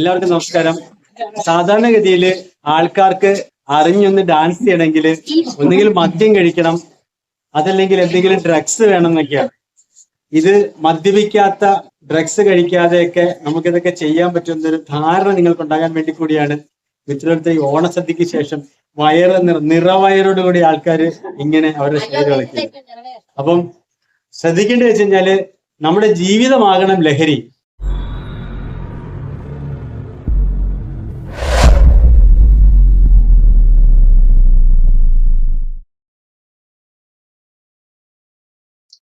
എല്ലാവർക്കും നമസ്കാരം. സാധാരണഗതിയിൽ ആൾക്കാർക്ക് അറിഞ്ഞൊന്ന് ഡാൻസ് ചെയ്യണമെങ്കിൽ ഒന്നുകിൽ മദ്യം കഴിക്കണം, അതല്ലെങ്കിൽ എന്തെങ്കിലും ഡ്രഗ്സ് വേണം എന്നൊക്കെയാണ്. ഇത് മദ്യപിക്കാത്ത, ഡ്രഗ്സ് കഴിക്കാതെയൊക്കെ നമുക്കിതൊക്കെ ചെയ്യാൻ പറ്റുന്നൊരു ധാരണ നിങ്ങൾക്കുണ്ടാകാൻ വേണ്ടി കൂടിയാണ് മിത്രത്തെ ഈ ഓണസദ്യക്ക് ശേഷം നിറവയറോടുകൂടി ആൾക്കാർ ഇങ്ങനെ അവരുടെ ശരീരം ഇളക്കിയത്. അപ്പം ശ്രദ്ധിക്കേണ്ടത് വെച്ച് കഴിഞ്ഞാല് നമ്മുടെ ജീവിതമാകണം ലഹരി.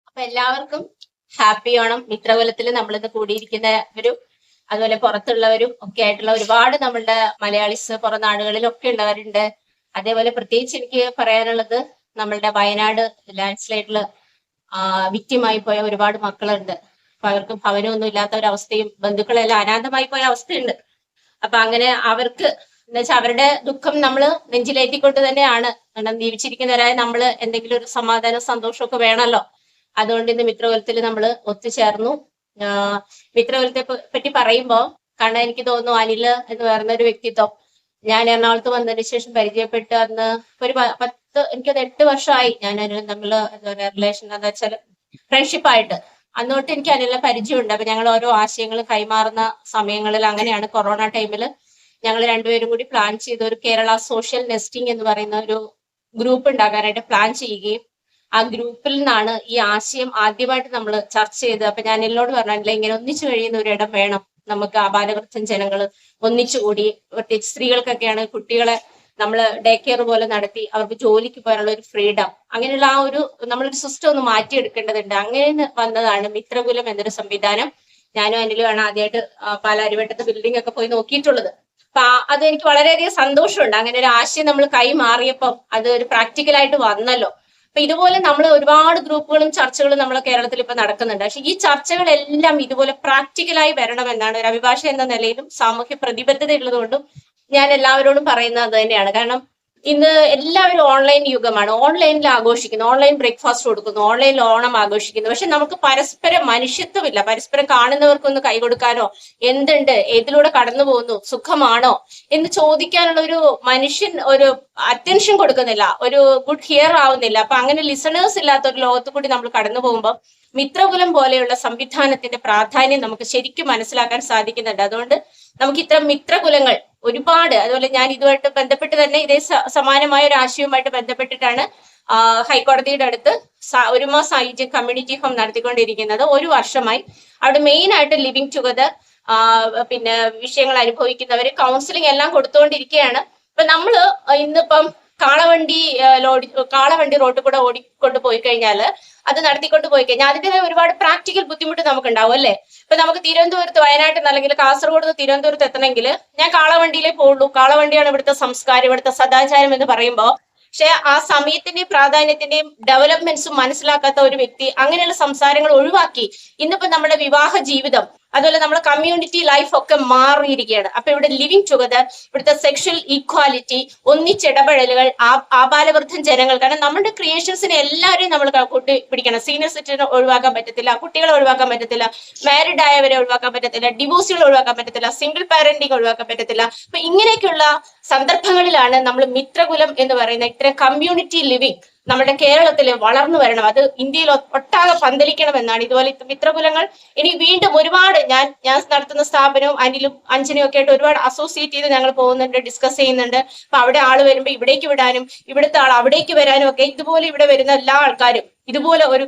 അപ്പൊ എല്ലാവർക്കും ഹാപ്പി ഓണം. മിത്രകുലത്തിൽ നമ്മളിന്ന് കൂടിയിരിക്കുന്നവരും അതുപോലെ പുറത്തുള്ളവരും ഒക്കെ ആയിട്ടുള്ള ഒരുപാട് നമ്മളുടെ മലയാളീസ് പുറം നാടുകളിലൊക്കെ ഉള്ളവരുണ്ട്. അതേപോലെ പ്രത്യേകിച്ച് എനിക്ക് പറയാനുള്ളത് നമ്മളുടെ വയനാട് ലാൻഡ് സ്ലൈഡില് വിക്റ്റിമായി പോയ ഒരുപാട് മക്കളുണ്ട്. അപ്പൊ അവർക്ക് ഭവനമൊന്നും ഇല്ലാത്ത ഒരവസ്ഥയും ബന്ധുക്കളെല്ലാം അനാഥമായി പോയ അവസ്ഥയുണ്ട്. അപ്പൊ അങ്ങനെ അവർക്ക് എന്ന് വെച്ചാൽ അവരുടെ ദുഃഖം നമ്മൾ നെഞ്ചിലേറ്റിക്കൊണ്ട് തന്നെയാണ്. കാരണം ജീവിച്ചിരിക്കുന്നവരായ നമ്മൾ എന്തെങ്കിലും ഒരു സമാധാനം സന്തോഷമൊക്കെ വേണമല്ലോ. അതുകൊണ്ട് ഇന്ന് മിത്രകുലത്തിൽ നമ്മൾ ഒത്തുചേർന്നു. മിത്രകുലത്തെ പറ്റി പറയുമ്പോൾ കാരണം എനിക്ക് തോന്നുന്നു അനില് എന്ന് പറയുന്ന ഒരു വ്യക്തിത്വം ഞാൻ എറണാകുളത്ത് വന്നതിന് ശേഷം പരിചയപ്പെട്ട് അന്ന് ഒരു 8 വർഷമായി ഞാൻ അനിലും തമ്മിൽ റിലേഷൻ എന്താ വെച്ചാൽ ഫ്രണ്ട്ഷിപ്പായിട്ട്. അന്നോട്ട് എനിക്ക് അനിലിനെ പരിചയമുണ്ട്. അപ്പൊ ഞങ്ങൾ ഓരോ ആശയങ്ങൾ കൈമാറുന്ന സമയങ്ങളിൽ അങ്ങനെയാണ് കൊറോണ ടൈമിൽ ഞങ്ങൾ രണ്ടുപേരും കൂടി പ്ലാൻ ചെയ്ത ഒരു കേരള സോഷ്യൽ നെസ്റ്റിംഗ് എന്ന് പറയുന്ന ഒരു ഗ്രൂപ്പ് ഉണ്ടാക്കാനായിട്ട് പ്ലാൻ ചെയ്യുകയും ആ ഗ്രൂപ്പിൽ നിന്നാണ് ഈ ആശയം ആദ്യമായിട്ട് നമ്മൾ ചർച്ച ചെയ്തത്. അപ്പൊ ഞാൻ എന്നോട് പറഞ്ഞില്ല, ഇങ്ങനെ ഒന്നിച്ചു കഴിയുന്ന ഒരു ഇടം വേണം നമുക്ക്. ആബാലവൃദ്ധൻ ജനങ്ങൾ ഒന്നിച്ചുകൂടി, പ്രത്യേകിച്ച് സ്ത്രീകൾക്കൊക്കെയാണ് കുട്ടികളെ നമ്മൾ ഡേ കെയർ പോലെ നടത്തി അവർക്ക് ജോലിക്ക് പോകാനുള്ള ഒരു ഫ്രീഡം, അങ്ങനെയുള്ള ആ ഒരു നമ്മളൊരു സിസ്റ്റം ഒന്ന് മാറ്റിയെടുക്കേണ്ടതുണ്ട്. അങ്ങനെ വന്നതാണ് മിത്രകുലം എന്നൊരു സംവിധാനം. ഞാനും അനിലുമാണ് ആദ്യമായിട്ട് പാലാരിവട്ടത്ത് ബിൽഡിംഗ് ഒക്കെ പോയി നോക്കിയിട്ടുള്ളത്. അപ്പൊ അത് എനിക്ക് വളരെയധികം സന്തോഷമുണ്ട്. അങ്ങനെ ഒരു ആശയം നമ്മൾ കൈമാറിയപ്പം അത് ഒരു പ്രാക്ടിക്കലായിട്ട് വന്നല്ലോ. അപ്പൊ ഇതുപോലെ നമ്മൾ ഒരുപാട് ഗ്രൂപ്പുകളും ചർച്ചകളും നമ്മളെ കേരളത്തിൽ ഇപ്പൊ നടക്കുന്നുണ്ട്. പക്ഷെ ഈ ചർച്ചകളെല്ലാം ഇതുപോലെ പ്രാക്ടിക്കലായി വരണമെന്നാണ് ഒരു അഭിഭാഷക എന്ന നിലയിലും സാമൂഹ്യ പ്രതിബദ്ധത ഉള്ളതുകൊണ്ടും ഞാൻ എല്ലാവരോടും പറയുന്നത് അത് തന്നെയാണ്. കാരണം ഇന്ന് എല്ലാവരും ഓൺലൈൻ യുഗമാണ്. ഓൺലൈനിൽ ആഘോഷിക്കുന്നു, ഓൺലൈൻ ബ്രേക്ക്ഫാസ്റ്റ് കൊടുക്കുന്നു, ഓൺലൈനിൽ ഓണം ആഘോഷിക്കുന്നു. പക്ഷെ നമുക്ക് പരസ്പരം മനുഷ്യത്വമില്ല. പരസ്പരം കാണുന്നവർക്കൊന്ന് കൈ കൊടുക്കാനോ, എന്തുണ്ട്, ഏതിലൂടെ കടന്നു പോകുന്നു, സുഖമാണോ എന്ന് ചോദിക്കാനുള്ള ഒരു മനുഷ്യൻ ഒരു അറ്റൻഷൻ കൊടുക്കുന്നില്ല, ഒരു ഗുഡ് ഹിയർ ആവുന്നില്ല. അപ്പൊ അങ്ങനെ ലിസണേഴ്സ് ഇല്ലാത്ത ഒരു ലോകത്ത് കൂടി നമ്മൾ കടന്നു പോകുമ്പോൾ മിത്രകുലം പോലെയുള്ള സംവിധാനത്തിന്റെ പ്രാധാന്യം നമുക്ക് ശരിക്കും മനസ്സിലാക്കാൻ സാധിക്കുന്നുണ്ട്. അതുകൊണ്ട് നമുക്ക് ഇത്തരം മിത്രകുലങ്ങൾ ഒരുപാട്, അതുപോലെ ഞാൻ ഇതുമായിട്ട് ബന്ധപ്പെട്ട് തന്നെ ഇതേ സമാനമായ ഒരു ആശയവുമായിട്ട് ബന്ധപ്പെട്ടിട്ടാണ് ഹൈക്കോടതിയുടെ അടുത്ത് ഒരുമ സായുജ്യ കമ്മ്യൂണിറ്റി ഹോം നടത്തിക്കൊണ്ടിരിക്കുന്നത്. 1 വർഷമായി അവിടെ മെയിൻ ആയിട്ട് ലിവിങ് ടുഗദർ പിന്നെ വിഷയങ്ങൾ അനുഭവിക്കുന്നവര് കൗൺസിലിംഗ് എല്ലാം കൊടുത്തുകൊണ്ടിരിക്കുകയാണ്. അപ്പൊ നമ്മള് ഇന്നിപ്പം കാളവണ്ടി റോഡിൽ കൂടെ ഓടിക്കൊണ്ട് പോയി കഴിഞ്ഞാൽ, അത് നടത്തിക്കൊണ്ട് പോയി കഴിഞ്ഞാൽ അതിൻ്റെതായ ഒരുപാട് പ്രാക്ടിക്കൽ ബുദ്ധിമുട്ട് നമുക്ക് ഉണ്ടാവും അല്ലേ. ഇപ്പൊ നമുക്ക് തിരുവനന്തപുരത്ത്, വയനാട്ടിൽ അല്ലെങ്കിൽ കാസർഗോഡ് നിന്ന് തിരുവനന്തപുരത്ത് എത്തണമെങ്കിൽ ഞാൻ കാളവണ്ടിയിലേ പോകുള്ളൂ. കാളവണ്ടിയാണ് ഇവിടുത്തെ സംസ്കാരം, ഇവിടുത്തെ സദാചാരം എന്ന് പറയുമ്പോൾ, പക്ഷെ ആ സമയത്തിന്റെയും പ്രാധാന്യത്തിന്റെയും ഡെവലപ്മെന്റ്സും മനസ്സിലാക്കാത്ത ഒരു വ്യക്തി അങ്ങനെയുള്ള സംസാരങ്ങൾ ഒഴിവാക്കി ഇന്നിപ്പോ നമ്മുടെ വിവാഹ ജീവിതം അതുപോലെ നമ്മുടെ കമ്മ്യൂണിറ്റി ലൈഫ് ഒക്കെ മാറിയിരിക്കുകയാണ്. അപ്പൊ ഇവിടെ ലിവിങ് ടുഗദർ, ഇവിടുത്തെ സെക്ഷൽ ഈക്വാലിറ്റി, ഒന്നിച്ചിടപെടലുകൾ, ആബാലവൃദ്ധൻ ജനങ്ങൾ, കാരണം നമ്മുടെ ക്രിയേഷൻസിനെ എല്ലാവരെയും നമ്മൾ കൂട്ടി പിടിക്കണം. സീനിയർ സിറ്റിസനെ ഒഴിവാക്കാൻ പറ്റത്തില്ല, കുട്ടികളെ ഒഴിവാക്കാൻ പറ്റത്തില്ല, മാരിഡ് ആയവരെ ഒഴിവാക്കാൻ പറ്റത്തില്ല, ഡിവോഴ്സുകൾ ഒഴിവാക്കാൻ പറ്റത്തില്ല, സിംഗിൾ പാരന്റിങ് ഒഴിവാക്കാൻ പറ്റത്തില്ല. അപ്പൊ ഇങ്ങനെയൊക്കെയുള്ള സന്ദർഭങ്ങളിലാണ് നമ്മൾ മിത്രകുലം എന്ന് പറയുന്ന ഇത്തരം കമ്മ്യൂണിറ്റി ലിവിങ് നമ്മുടെ കേരളത്തിൽ വളർന്നു വരണം. അത് ഇന്ത്യയിൽ ഒട്ടാകെ പന്തലിക്കണം എന്നാണ്. ഇതുപോലെ മിത്രകുലങ്ങൾ ഇനി വീണ്ടും ഒരുപാട് ഞാൻ നടത്തുന്ന സ്ഥാപനവും അനിലും അഞ്ജനയും ഒക്കെ ആയിട്ട് ഒരുപാട് അസോസിയേറ്റ് ചെയ്ത് ഞങ്ങൾ പോകുന്നുണ്ട്, ഡിസ്കസ് ചെയ്യുന്നുണ്ട്. അപ്പൊ അവിടെ ആള് വരുമ്പോൾ ഇവിടേക്ക് വിടാനും ഇവിടുത്തെ ആൾ അവിടേക്ക് വരാനും ഒക്കെ ഇതുപോലെ ഇവിടെ വരുന്ന എല്ലാ ആൾക്കാരും ഇതുപോലെ ഒരു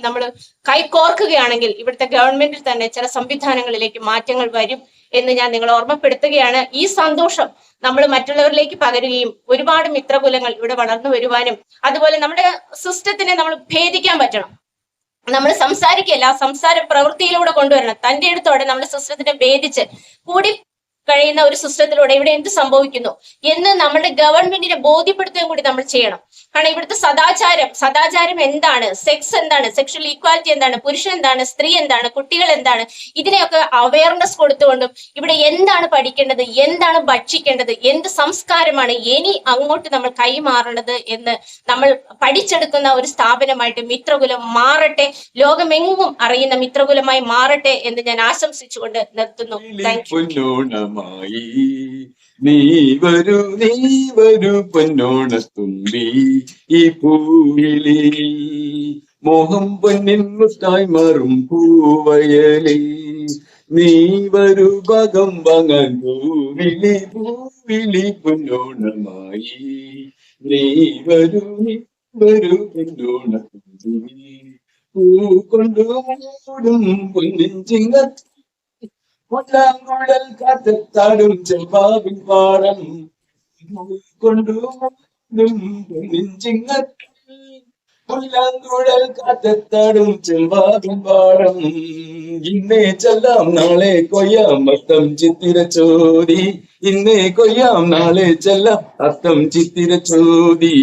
നമ്മൾ കൈ കോർക്കുകയാണെങ്കിൽ ഇവിടുത്തെ ഗവൺമെന്റിൽ തന്നെ ചില സംവിധാനങ്ങളിലേക്ക് മാറ്റങ്ങൾ വരും എന്ന് ഞാൻ നിങ്ങളെ ഓർമ്മപ്പെടുത്തുകയാണ്. ഈ സന്തോഷം നമ്മൾ മറ്റുള്ളവരിലേക്ക് പകരുകയും ഒരുപാട് മിത്രകുലങ്ങൾ ഇവിടെ വളർന്നു വരുവാനും, അതുപോലെ നമ്മുടെ സിസ്റ്റത്തിനെ നമ്മൾ ഭേദിക്കാൻ പറ്റണം. നമ്മൾ സംസാരിക്കല്ല, സംസാര പ്രവൃത്തിയിലൂടെ കൊണ്ടുവരണം. തന്റെ അടുത്തോടെ നമ്മുടെ സിസ്റ്റത്തിനെ ഭേദിച്ച് കൂടി കഴിയുന്ന ഒരു സിസ്റ്റത്തിലൂടെ ഇവിടെ എന്ത് സംഭവിക്കുന്നു എന്ന് നമ്മുടെ ഗവൺമെന്റിനെ ബോധ്യപ്പെടുത്തുകയും കൂടി നമ്മൾ ചെയ്യണം. കാരണം ഇവിടുത്തെ സദാചാരം എന്താണ്, സെക്സ് എന്താണ്, സെക്ഷൽ ഈക്വാലിറ്റി എന്താണ്, പുരുഷൻ എന്താണ്, സ്ത്രീ എന്താണ്, കുട്ടികൾ എന്താണ്, ഇതിനെയൊക്കെ അവയർനെസ് കൊടുത്തുകൊണ്ടും ഇവിടെ എന്താണ് പഠിക്കേണ്ടത്, എന്താണ് ഭക്ഷിക്കേണ്ടത്, എന്ത് സംസ്കാരമാണ് ഇനി അങ്ങോട്ട് നമ്മൾ കൈമാറേണ്ടത് എന്ന് നമ്മൾ പഠിച്ചെടുക്കുന്ന ഒരു സ്ഥാപനമായിട്ട് മിത്രകുലം മാറട്ടെ, ലോകമെങ്ങും അറിയുന്ന മിത്രകുലമായി മാറട്ടെ എന്ന് ഞാൻ ആശംസിച്ചുകൊണ്ട് നിർത്തുന്നു. Thank you. നീ വരൂ പൊന്നോണത്തുമ്പി ഈ പൂവിളി, മോഹം പൊന്നിൻ മുത്തായി മാറും പൂവയലിൽ. നീ വരൂ ഭാഗം വാങ്ങാൻ പൂവിളി പൊന്നോണമായി. നീ വരൂ പൊന്നോണത്തുമ്പി, പൂ കൊണ്ടു മൂടും പൊന്നിൻ ചിങ്ങത്ത് മുല്ലങ്കുഴൽ കാറ്റത്താടും ചെമ്പാവിൻ പാടം കൊണ്ടും ചിങ്ങത്തിൽ. മുല്ലങ്കുഴൽ കാറ്റത്താടും ചെമ്പാവിൻ പാടം. ഇന്നേ ചെല്ലാം നാളെ കൊയ്യാം അത്തം ചിത്തിര ചോതി. ഇന്നേ കൊയ്യാം നാളെ ചെല്ലാം അത്തം ചിത്തിര ചോതി.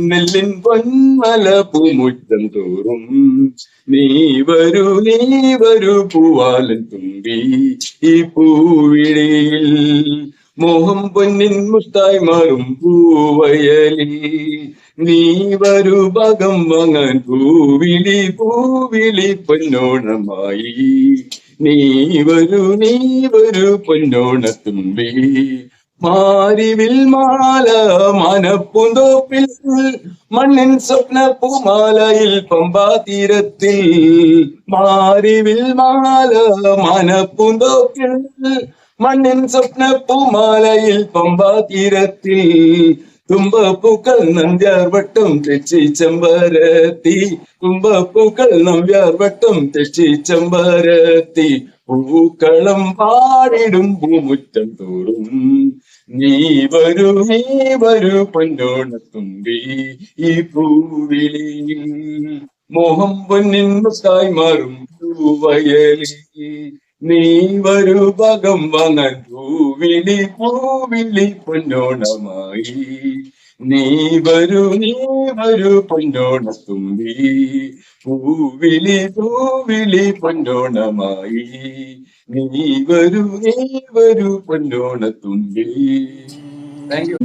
നെല്ലിൻ പൊന്മല പൂമുറ്റം തോറും നീ വരൂ പൂവാലൻ തുമ്പി ഈ പൂവിളിയിൽ. മോഹം പൊന്നിൻ മുത്തായി മാറും പൂവയലിൽ. നീ വരൂ ഭാഗം വാങ്ങാൻ പൂവിളി പൊന്നോണമായി. നീ വരൂ പൊന്നോണത്തുമ്പി. മാരിവിൽ മാല മനപ്പൂന്തോപ്പിൽ, മണ്ണിൻ സ്വപ്ന പൂമാലയിൽ പമ്പാ തീരത്തിൽ. മാരിവിൽ മാല മനപ്പൂന്തോപ്പിൽ, മണ്ണിൻ സ്വപ്ന പൂമാലയിൽ പമ്പാ തീരത്തിൽ. തുമ്പപ്പൂക്കൾ നമ്പ്യാർ വട്ടം തെച്ചി ചെമ്പരത്തി. തുമ്പപ്പൂക്കൾ നമ്പ്യാർ വട്ടം തെച്ചി ചെമ്പരത്തി. പൂക്കളം പാടിടും പൂമുറ്റം തോറും നീ വരൂ പൊന്നോണത്തുമ്പി ഈ പൂവിളിയിൽ. മോഹം പൊന്നിൻ മുത്തായി മാറും പൂവയലിൽ. നീ വരൂ ഭാഗം വാങ്ങാൻ പൂവിളി പൊന്നോണമായി. നീ വരൂ പൊന്നോണത്തുമ്പി, പൂവിളി പൊന്നോണമായി. നീ വരൂ പൊന്നോണത്തുമ്പി. Thank you.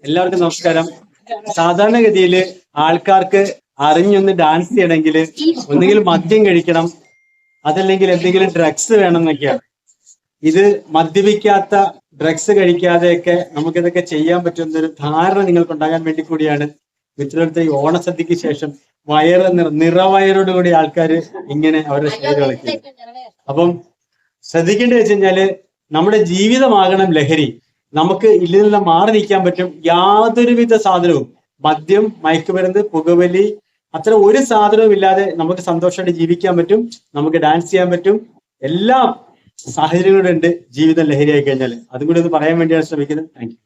എല്ലാവർക്കും നമസ്കാരം. സാധാരണഗതിയിൽ ആൾക്കാർക്ക് അറിഞ്ഞൊന്ന് ഡാൻസ് ചെയ്യണമെങ്കിൽ ഒന്നുകിൽ മദ്യം കഴിക്കണം, അതല്ലെങ്കിൽ എന്തെങ്കിലും ഡ്രഗ്സ് വേണം എന്നൊക്കെയാണ്. ഇത് മദ്യപിക്കാത്ത, ഡ്രഗ്സ് കഴിക്കാതെയൊക്കെ നമുക്കിതൊക്കെ ചെയ്യാൻ പറ്റുന്നൊരു ധാരണ നിങ്ങൾക്ക് ഉണ്ടാകാൻ വേണ്ടി കൂടിയാണ് മിത്രത്തെ ഈ ഓണസദ്യക്ക് ശേഷം നിറവയറോടുകൂടി ആൾക്കാർ ഇങ്ങനെ അവരുടെ സ്റ്റേജ് കളിക്കുന്നത്. അപ്പം ശ്രദ്ധിക്കേണ്ടത് വെച്ച് കഴിഞ്ഞാല് നമ്മുടെ ജീവിതമാകണം ലഹരി. നമുക്ക് ഇതിൽ നിന്ന് മാറി നിൽക്കാൻ പറ്റും. യാതൊരുവിധ സാധനവും, മദ്യം, മയക്കുമരുന്ന്, പുകവലി, അത്തരം ഒരു സാധനവും ഇല്ലാതെ നമുക്ക് സന്തോഷമായിട്ട് ജീവിക്കാൻ പറ്റും. നമുക്ക് ഡാൻസ് ചെയ്യാൻ പറ്റും. എല്ലാ സാഹചര്യങ്ങളും ഉണ്ട് ജീവിതം ലഹരിയായി കഴിഞ്ഞാൽ. അതും കൂടി ഒന്ന് പറയാൻ വേണ്ടിയാണ് ശ്രമിക്കുന്നത്. Thank you.